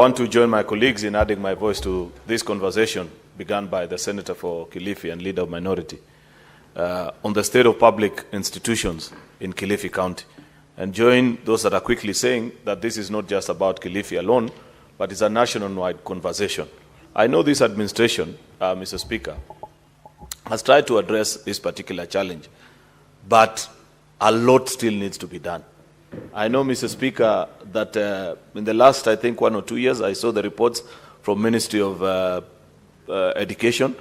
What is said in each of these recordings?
I want to join my colleagues in adding my voice to this conversation begun by the Senator for Kilifi and Leader of Minority on the state of public institutions in Kilifi County, and join those that are quickly saying that this is not just about Kilifi alone, but it's a national-wide conversation. I know this administration, Mr. Speaker, has tried to address this particular challenge, but a lot still needs to be done. I know, Mr. Speaker, that in the last, I think, 1 or 2 years, I saw the reports from Ministry of Education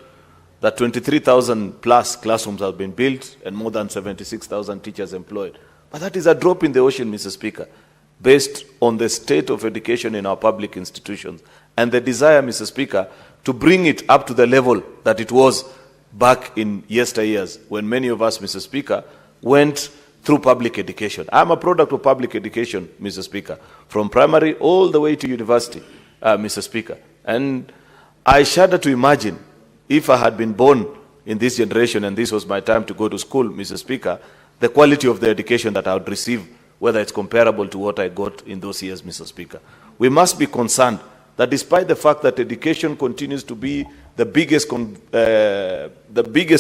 that 23,000 plus classrooms have been built and more than 76,000 teachers employed. But that is a drop in the ocean, Mr. Speaker, based on the state of education in our public institutions and the desire, Mr. Speaker, to bring it up to the level that it was back in yesteryears when many of us, Mr. Speaker, went through public education. I'm a product of public education, Mr. Speaker, from primary all the way to university, Mr. Speaker. And I shudder to imagine if I had been born in this generation and this was my time to go to school, Mr. Speaker, the quality of the education that I would receive, whether it's comparable to what I got in those years, Mr. Speaker. We must be concerned that despite the fact that education continues to be the biggest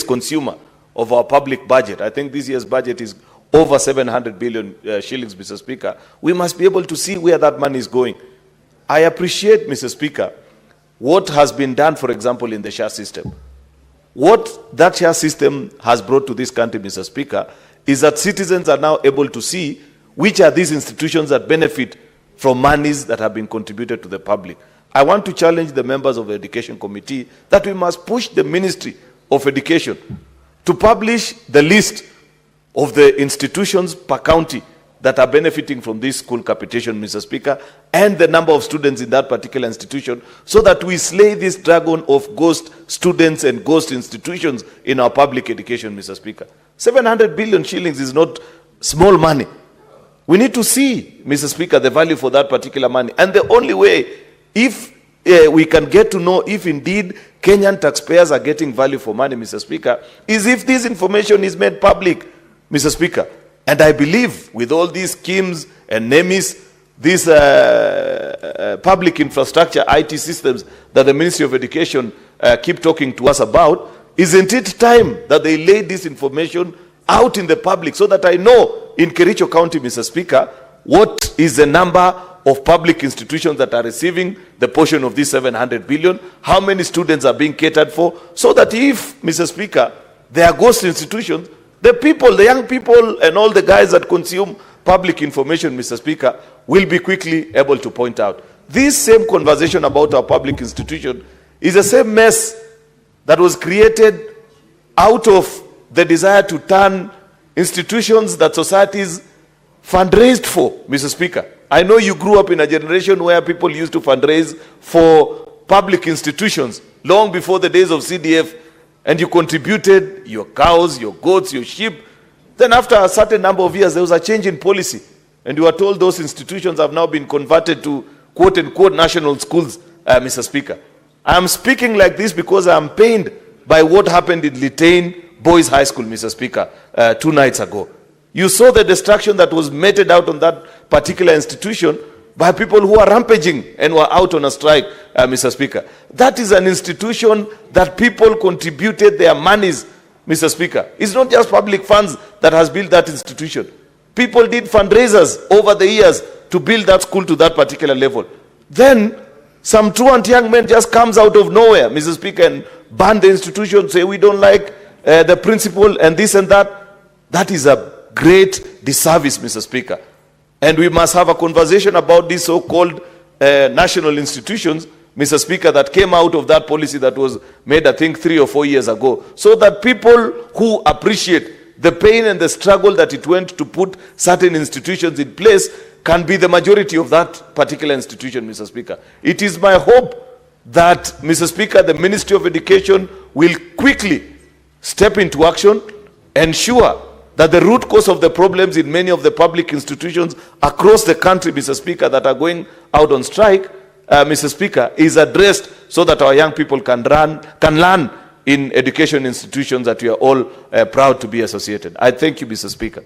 consumer of our public budget, I think this year's budget is over 700 billion shillings, Mr. Speaker, we must be able to see where that money is going. I appreciate, Mr. Speaker, what has been done, for example, in the share system. What that share system has brought to this country, Mr. Speaker, is that citizens are now able to see which are these institutions that benefit from monies that have been contributed to the public. I want to challenge the members of the Education Committee that we must push the Ministry of Education to publish the list of the institutions per county that are benefiting from this school capitation, Mr. Speaker, and the number of students in that particular institution, so that we slay this dragon of ghost students and ghost institutions in our public education, Mr. Speaker. 700 billion shillings is not small money. We need to see, Mr. Speaker, the value for that particular money. And the only way, if we can get to know if indeed Kenyan taxpayers are getting value for money, Mr. Speaker, is if this information is made public, Mr. Speaker. And I believe with all these schemes and NEMIS, these public infrastructure, IT systems that the Ministry of Education keep talking to us about, isn't it time that they lay this information out in the public so that I know in Cheruiyot County, Mr. Speaker, what is the number of public institutions that are receiving the portion of this 700 billion, how many students are being catered for, so that if, Mr. Speaker, there are ghost institutions, the people, the young people and all the guys that consume public information, Mr. Speaker, will be quickly able to point out. This same conversation about our public institution is the same mess that was created out of the desire to turn institutions that societies fundraised for, Mr. Speaker. I know you grew up in a generation where people used to fundraise for public institutions long before the days of CDF, and you contributed your cows, your goats, your sheep. Then after a certain number of years, there was a change in policy, and you were told those institutions have now been converted to quote-unquote national schools, Mr. Speaker. I am speaking like this because I am pained by what happened in Litein Boys High School, Mr. Speaker, 2 nights ago. You saw the destruction that was meted out on that particular institution by people who are rampaging and were out on a strike, Mr. Speaker. That is an institution that people contributed their monies, Mr. Speaker. It's not just public funds that has built that institution. People did fundraisers over the years to build that school to that particular level. Then some truant young men just comes out of nowhere, Mr. Speaker, and ban the institution, say we don't like the principal and this and that. That is a great disservice, Mr. Speaker. And we must have a conversation about these so-called national institutions, Mr. Speaker, that came out of that policy that was made, I think, 3 or 4 years ago, so that people who appreciate the pain and the struggle that it went to put certain institutions in place can be the majority of that particular institution, Mr. Speaker. It is my hope that, Mr. Speaker, the Ministry of Education will quickly step into action, ensure that the root cause of the problems in many of the public institutions across the country, Mr. Speaker, that are going out on strike, Mr. Speaker, is addressed so that our young people can learn in education institutions that we are all proud to be associated. I thank you, Mr. Speaker.